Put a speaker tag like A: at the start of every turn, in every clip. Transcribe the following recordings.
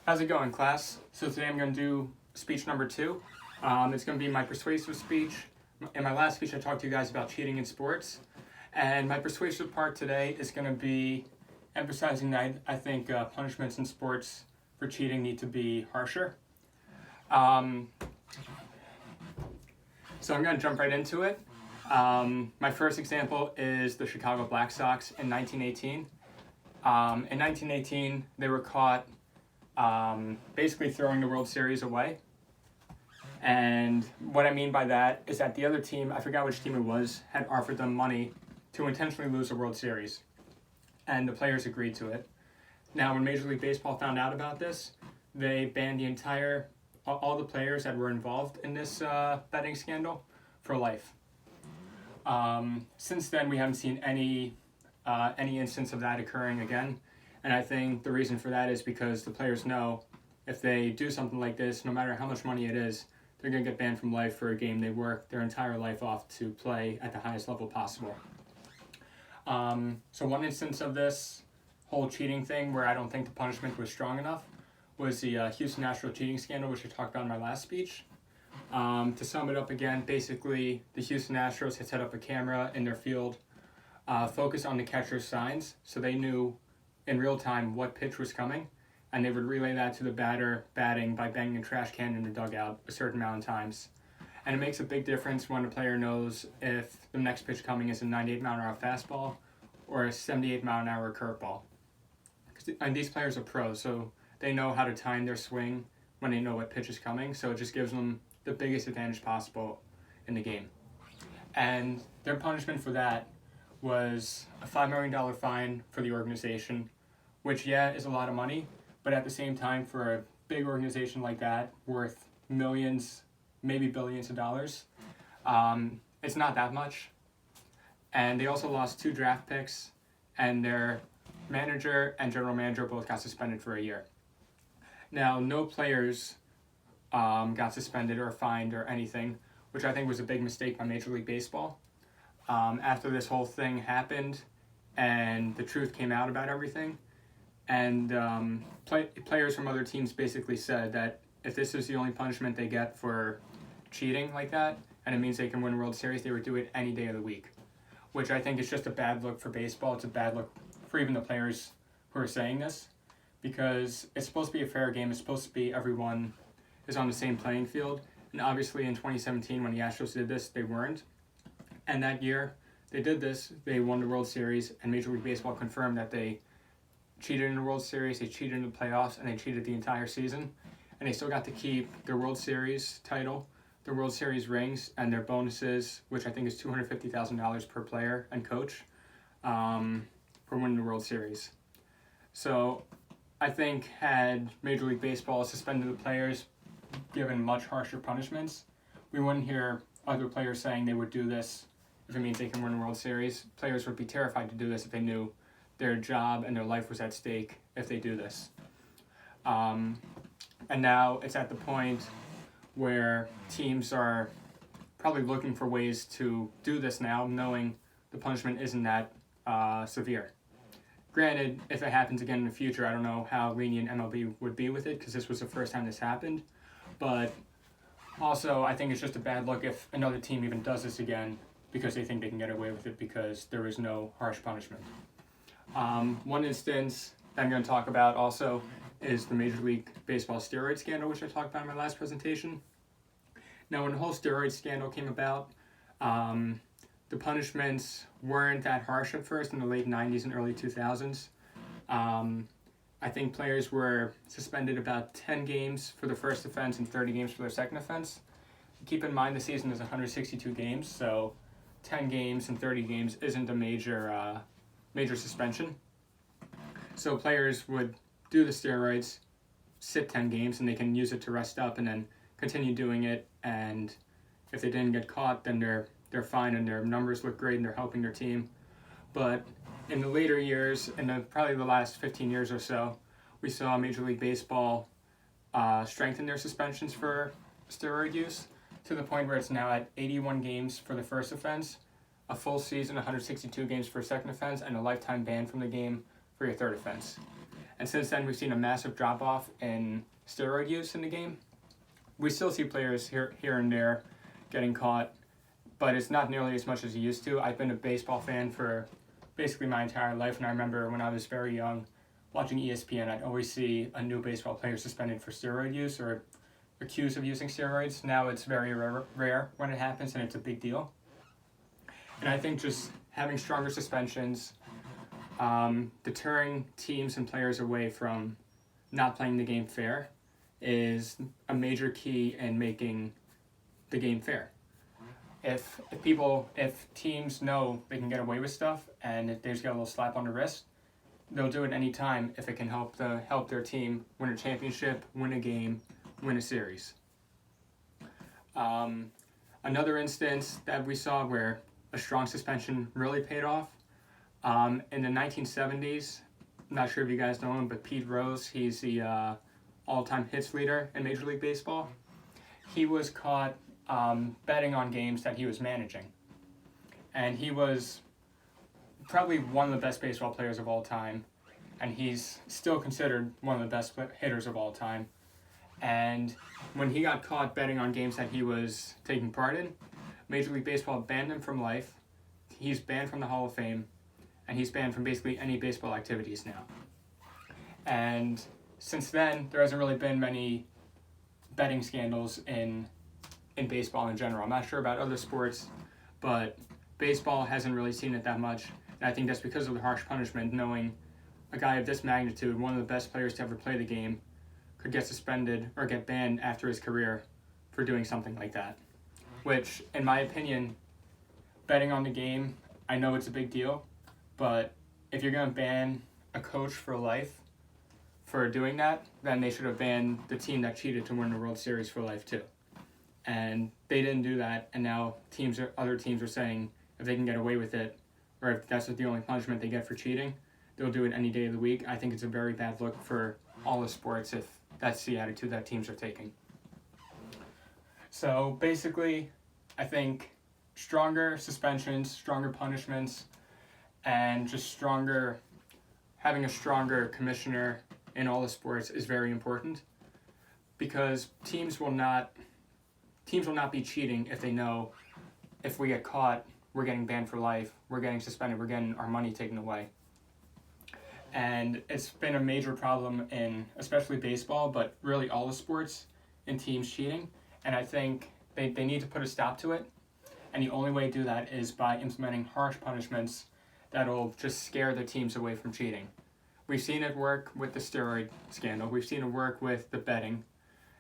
A: How's it going, class? So today I'm going to do speech number 2. It's going to be my persuasive speech. In my last speech, I talked to you guys about cheating in sports. And my persuasive part today is going to be emphasizing that I think punishments in sports for cheating need to be harsher. So I'm going to jump right into it. My first example is the Chicago Black Sox in 1918. In 1918, they were caught basically throwing the World Series away. And what I mean by that is that the other team, I forgot which team it was, had offered them money to intentionally lose the World Series. And the players agreed to it. Now, when Major League Baseball found out about this, they banned all the players that were involved in this betting scandal for life. Since then, we haven't seen any instance of that occurring again. And I think the reason for that is because the players know if they do something like this, no matter how much money it is, they're going to get banned from life for a game they work their entire life off to play at the highest level possible. So one instance of this whole cheating thing where I don't think the punishment was strong enough was the Houston Astros cheating scandal, which I talked about in my last speech. To sum it up again, basically the Houston Astros had set up a camera in their field focused on the catcher's signs, so they knew in real time what pitch was coming, and they would relay that to the batter batting by banging a trash can in the dugout a certain amount of times. And it makes a big difference when a player knows if the next pitch coming is a 98-mile-an-hour fastball or a 78-mile-an-hour curveball. And these players are pros, so they know how to time their swing when they know what pitch is coming, so it just gives them the biggest advantage possible in the game. And their punishment for that was a $5 million fine for the organization, which, is a lot of money, but at the same time, for a big organization like that, worth millions, maybe billions of dollars, it's not that much. And they also lost 2 draft picks, and their manager and general manager both got suspended for a year. Now, no players got suspended or fined or anything, which I think was a big mistake by Major League Baseball. After this whole thing happened and the truth came out about everything, and players from other teams basically said that if this is the only punishment they get for cheating like that, and it means they can win a World Series, they would do it any day of the week, which I think is just a bad look for baseball. It's a bad look for even the players who are saying this, because it's supposed to be a fair game. It's supposed to be everyone is on the same playing field, and obviously in 2017 when the Astros did this, they weren't. And that year, they did this, they won the World Series, and Major League Baseball confirmed that they cheated in the World Series, they cheated in the playoffs, and they cheated the entire season. And they still got to keep their World Series title, their World Series rings, and their bonuses, which I think is $250,000 per player and coach, for winning the World Series. So I think had Major League Baseball suspended the players, given much harsher punishments, we wouldn't hear other players saying they would do this if it means they can win a World Series. Players would be terrified to do this if they knew their job and their life was at stake if they do this. And now it's at the point where teams are probably looking for ways to do this now, knowing the punishment isn't that severe. Granted, if it happens again in the future, I don't know how lenient MLB would be with it, because this was the first time this happened. But also, I think it's just a bad look if another team even does this again because they think they can get away with it because there is no harsh punishment. One instance that I'm going to talk about also is the Major League Baseball steroid scandal, which I talked about in my last presentation. Now, when the whole steroid scandal came about, the punishments weren't that harsh at first in the late 90s and early 2000s. I think players were suspended about 10 games for the first offense and 30 games for their second offense. Keep in mind the season is 162 games, so 10 games and 30 games isn't a major suspension. So players would do the steroids, sit 10 games, and they can use it to rest up and then continue doing it. And if they didn't get caught, then they're fine and their numbers look great and they're helping their team. But in the later years, probably the last 15 years or so, we saw Major League Baseball strengthen their suspensions for steroid use to the point where it's now at 81 games for the first offense, a full season, 162 games for a second offense, and a lifetime ban from the game for your third offense. And since then, we've seen a massive drop-off in steroid use in the game. We still see players here and there getting caught, but it's not nearly as much as it used to. I've been a baseball fan for basically my entire life, and I remember when I was very young, watching ESPN, I'd always see a new baseball player suspended for steroid use or accused of using steroids. Now it's very rare when it happens, and it's a big deal. And I think just having stronger suspensions, deterring teams and players away from not playing the game fair is a major key in making the game fair. If teams know they can get away with stuff and if they just get a little slap on the wrist, they'll do it any time if it can help their team win a championship, win a game, win a series. Another instance that we saw where a strong suspension really paid off, in the 1970s, I'm not sure if you guys know him, but Pete Rose, he's the all-time hits leader in Major League Baseball. He was caught betting on games that he was managing. And he was probably one of the best baseball players of all time, and he's still considered one of the best hitters of all time. And when he got caught betting on games that he was taking part in, Major League Baseball banned him from life. He's banned from the Hall of Fame, and he's banned from basically any baseball activities now. And since then, there hasn't really been many betting scandals in baseball in general. I'm not sure about other sports, but baseball hasn't really seen it that much. And I think that's because of the harsh punishment, knowing a guy of this magnitude, one of the best players to ever play the game, could get suspended or get banned after his career for doing something like that. Which, in my opinion, betting on the game, I know it's a big deal, but if you're going to ban a coach for life for doing that, then they should have banned the team that cheated to win the World Series for life too. And they didn't do that, and now other teams are saying if they can get away with it, or if that's the only punishment they get for cheating, they'll do it any day of the week. I think it's a very bad look for all the sports if that's the attitude that teams are taking. So basically, I think stronger suspensions, stronger punishments, and just having a stronger commissioner in all the sports is very important, because teams will not be cheating if they know if we get caught, we're getting banned for life, we're getting suspended, we're getting our money taken away. And it's been a major problem in especially baseball, but really all the sports, in teams cheating. And I think they need to put a stop to it. And the only way to do that is by implementing harsh punishments that'll just scare the teams away from cheating. We've seen it work with the steroid scandal. We've seen it work with the betting.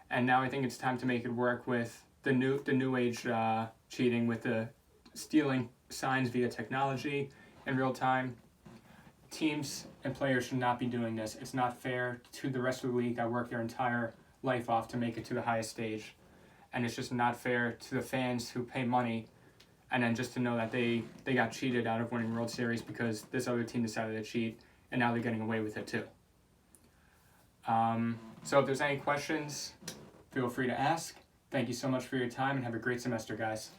A: And now I think it's time to make it work with the new age cheating, with the stealing signs via technology in real time. Teams and players should not be doing this. It's not fair to the rest of the league that worked their entire life off to make it to the highest stage. And it's just not fair to the fans who pay money and then just to know that they got cheated out of winning World Series because this other team decided to cheat, and now they're getting away with it too. So if there's any questions, feel free to ask. Thank you so much for your time, and have a great semester, guys.